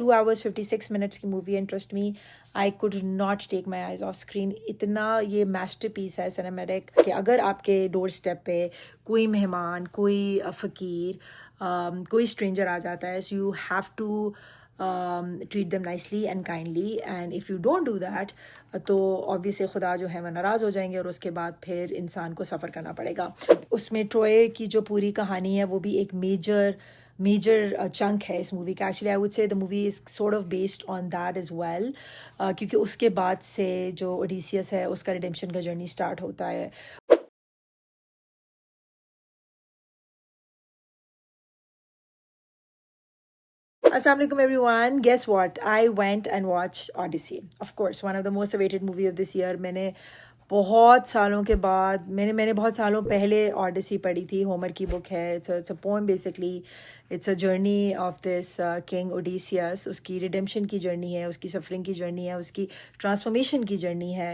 2 hours 56 minutes की movie and trust me I could not take my eyes off screen. इतना ये masterpiece है cinematic कि अगर आपके डोर स्टेप पे कोई मेहमान, कोई फ़कीर, कोई स्ट्रेंजर आ जाता है, so you have to treat them nicely and kindly, and if you don't do that तो ऑब्वियसली खुदा जो है वो नाराज़ हो जाएंगे और उसके बाद फिर इंसान को सफ़र करना पड़ेगा। उसमें ट्रोय की जो पूरी कहानी है वो भी एक मेजर चंक है इस मूवी का। Actually I would say the movie is sort of based on that as well, क्योंकि उसके बाद से जो ओडिसियस है उसका रिडेम्पशन का जर्नी स्टार्ट होता है। Assalamu alaikum everyone. Guess what? I went and watched Odyssey. Of course, one of the most awaited movie of this year. मैंने बहुत सालों के बाद मैंने बहुत सालों पहले Odyssey पढ़ी थी। होमर की बुक है। It's a poem basically. It's a journey of this king Odysseus. उसकी redemption की journey है, उसकी suffering की journey है, उसकी transformation की journey है,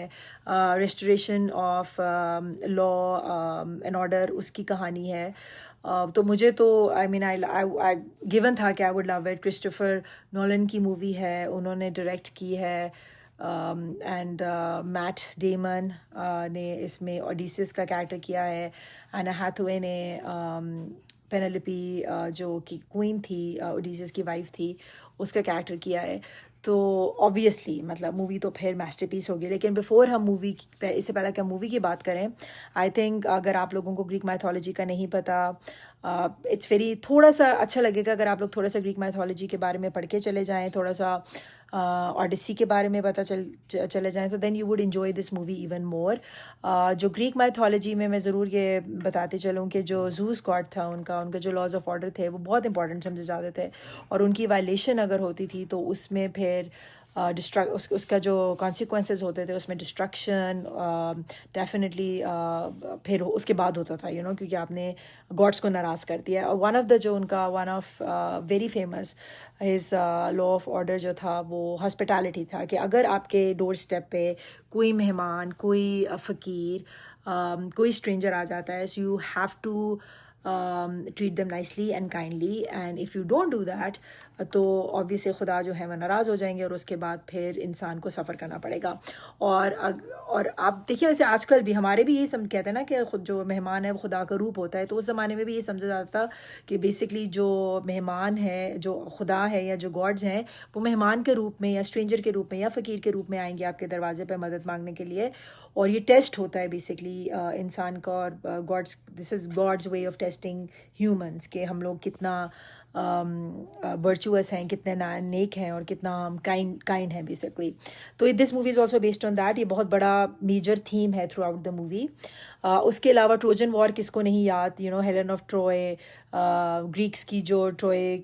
restoration of law and order उसकी कहानी है। तो मुझे तो आई मीन आई गिवन था कि I would love it. Christopher Nolan की मूवी है, उन्होंने डायरेक्ट की है, एंड मैट डेमन ने इसमें ओडिसियस का कैरेक्टर किया है। एना हैथवे ने पेनेलोपी जो कि क्वीन थी, ओडिसियस की वाइफ थी, उसका कैरेक्टर किया है। तो ऑब्वियसली मतलब मूवी तो फिर मास्टरपीस होगी। लेकिन बिफोर हम मूवी इससे पहले कि हम मूवी की बात करें, आई थिंक अगर आप लोगों को ग्रीक माइथोलॉजी का नहीं पता, इट्स वेरी थोड़ा सा अच्छा लगेगा अगर आप लोग थोड़ा सा ग्रीक माइथोलॉजी के बारे में पढ़ के चले जाएं, थोड़ा सा ओडिसी के बारे में पता चले जाएं, तो then you would enjoy this movie even more. जो ग्रीक माइथोलॉजी में मैं ज़रूर ये बताते चलूँ कि जो जूस गॉड था उनका जो लॉज ऑफ ऑर्डर थे वो बहुत इंपॉर्टेंट समझे जाते थे, और उनकी वायलेशन अगर होती थी तो उसमें फिर उसका जो कॉन्सिक्वेंसेस होते थे उसमें डिस्ट्रक्शन डेफिनेटली फिर उसके बाद होता था, क्योंकि आपने गॉड्स को नाराज़ कर दिया। One of very famous his law of order जो था वो हॉस्पिटैलिटी था, कि अगर आपके डोर स्टेप पे कोई मेहमान, कोई फ़कीर, कोई स्ट्रेंजर आ जाता है, so you have to treat them nicely and kindly, and if you don't do that तो ऑब्वियसली खुदा जो है वो नाराज़ हो जाएंगे और उसके बाद फिर इंसान को सफ़र करना पड़ेगा। और आप देखिए, वैसे आजकल भी हमारे भी यही कहते हैं ना कि खुद जो मेहमान है वो खुदा का रूप होता है। तो उस ज़माने में भी ये समझा जाता था कि बेसिकली जो मेहमान है, जो खुदा है या जो गॉड्स हैं, वो मेहमान के रूप में या स्ट्रेंजर के रूप में या फ़कीर के रूप में आएंगे आपके दरवाजे पर मदद मांगने के लिए। और ये टेस्ट होता है बेसिकली इंसान का, और this is God's way of testing humans, के हम लोग कितना वर्चुअस हैं, कितने नेक हैं, और कितना हम काइंड हैं बेसिकली। तो this movie is also based on that. ये बहुत बड़ा मेजर थीम है थ्रू आउट द मूवी। उसके अलावा ट्रोजन वॉर किसको नहीं याद, हेलेन ऑफ ट्रॉय, ग्रीक्स की जो ट्रॉय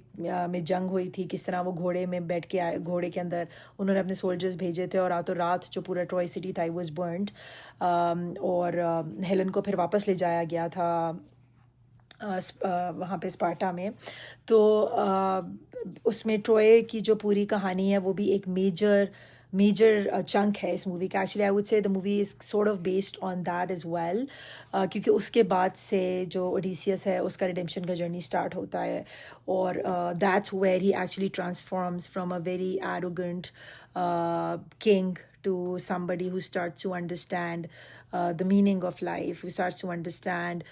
में जंग हुई थी, किस तरह वो घोड़े में बैठ के आए, घोड़े के अंदर उन्होंने अपने सोल्जर्स भेजे थे, और रातों रात जो पूरा ट्रॉय सिटी था वो वाज बर्न्ड, और हेलन को फिर वापस ले जाया गया था वहाँ पे स्पार्टा में। तो उसमें ट्रोय की जो पूरी कहानी है वो भी एक मेजर चंक है इस मूवी का। Actually I would say the movie is sort of based on that as well, क्योंकि उसके बाद से जो ओडिसियस है उसका रिडेम्पशन का जर्नी स्टार्ट होता है, और that's where he actually transforms from a very arrogant king to somebody who starts to understand the meaning of life, who starts to understand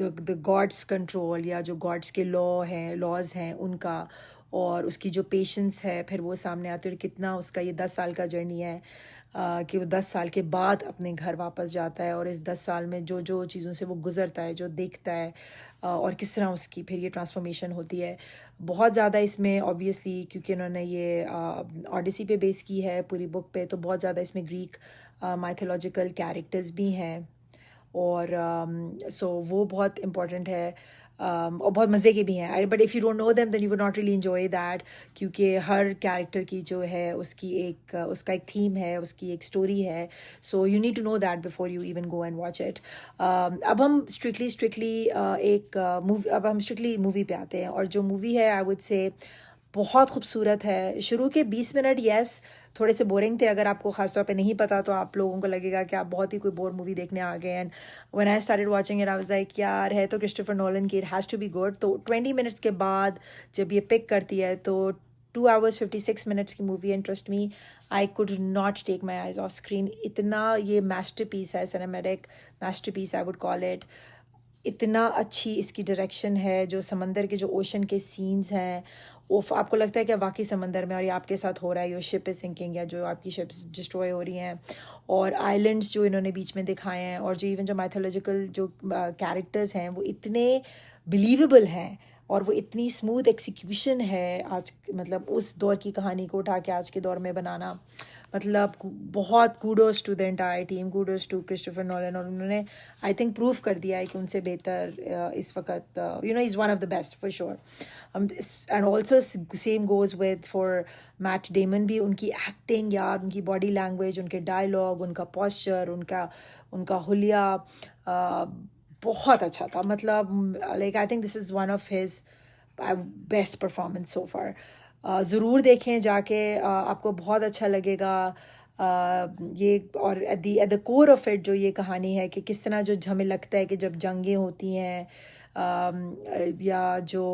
the God's control, या जो God's के laws हैं उनका, और उसकी जो पेशेंस है फिर वो सामने आते हैं, और कितना उसका ये 10 साल का जर्नी है, कि वो 10 साल के बाद अपने घर वापस जाता है, और इस 10 साल में जो जो चीज़ों से वो गुज़रता है, जो देखता है, और किस तरह उसकी फिर ये ट्रांसफॉर्मेशन होती है। बहुत ज़्यादा इसमें ऑब्वियसली क्योंकि उन्होंने ये ओडिसी पे बेस की है पूरी बुक पे, तो बहुत ज़्यादा इसमें ग्रीक माइथोलॉजिकल कैरेक्टर्स भी हैं, और सो वो बहुत इम्पॉर्टेंट है, और बहुत मज़े के भी हैं। But if you don't know them then you will not really enjoy that, क्योंकि हर कैरेक्टर की जो है उसका एक थीम है, उसकी एक स्टोरी है। So you need to know that before you even go and watch it. अब हम स्ट्रिक्टली मूवी पे आते हैं, और जो मूवी है आई वुड से बहुत खूबसूरत है। शुरू के 20 मिनट यस थोड़े से बोरिंग थे, अगर आपको ख़ासतौर पे नहीं पता तो आप लोगों को लगेगा कि आप बहुत ही कोई बोर मूवी देखने आ गए। And when I started watching it I was like यार है तो क्रिस्टोफर नोलन की, it has to be good. तो 20 मिनट्स के बाद जब ये पिक करती है तो 2 hours 56 मिनट्स की movie, and trust me I could not take my eyes off screen. इतना ये मास्टर पीस है, cinematic masterpiece I would call it. इतना अच्छी इसकी डायरेक्शन है, जो समंदर के जो ओशन के सीन्स हैं, उफ आपको लगता है कि वाकई समंदर में और ये आपके साथ हो रहा है, योर शिप इज सिंकिंग या जो आपकी शिप्स डिस्ट्रॉय हो रही हैं, और आइलैंड्स जो इन्होंने बीच में दिखाए हैं, और जो इवन जो माइथोलॉजिकल जो कैरेक्टर्स हैं वो इतने बिलीवेबल हैं, और वो इतनी स्मूथ एक्सिक्यूशन है आज, मतलब उस दौर की कहानी को उठा के आज के दौर में बनाना, मतलब बहुत kudos to the entire team, kudos to Christopher Nolan. और उन्होंने आई थिंक प्रूव कर दिया है कि उनसे बेहतर इस वक्त is one of the best for sure. And also same goes with for Matt Damon भी, उनकी एक्टिंग यार, उनकी बॉडी लैंग्वेज, उनके डायलॉग, उनका पॉस्चर, उनका उनका हुलिया बहुत अच्छा था। मतलब like I think this is one of his best performance so far. ज़रूर देखें जाके, आपको बहुत अच्छा लगेगा। ये और at the core of it जो ये कहानी है कि किस तरह जो हमें लगता है कि जब जंगें होती हैं या जो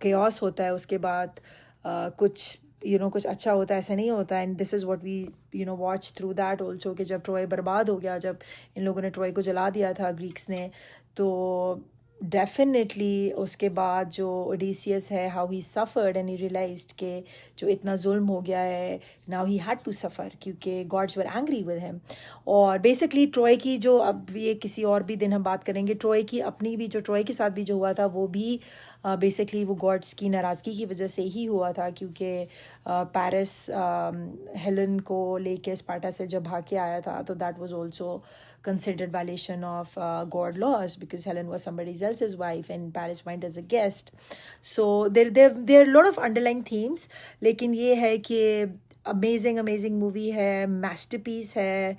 केओस होता है उसके बाद कुछ कुछ अच्छा होता है, ऐसा नहीं होता। And this is what we watch through that also, कि जब ट्रॉय बर्बाद हो गया, जब इन लोगों ने ट्रॉय को जला दिया था ग्रीक्स ने, तो डेफिनेटली उसके बाद जो ओडिसियस है, how he suffered and he realised के जो इतना जुल्म हो गया है, now he had to suffer क्योंकि gods were angry with him. और बेसिकली ट्रॉय की जो, अब ये किसी और भी दिन हम बात करेंगे, ट्रॉय की अपनी भी, जो ट्रॉय के साथ भी जो हुआ था वो भी बेसिकली वो गॉड्स की नाराज़गी की वजह से ही हुआ था, क्योंकि पेरिस हेलन को लेके स्पार्टा से जब भाग के आया था, तो that was also considered violation of God laws, because Helen was somebody else's wife and Paris went as a guest. So there are a lot of underlying themes, लेकिन ये है कि amazing movie है, masterpiece है।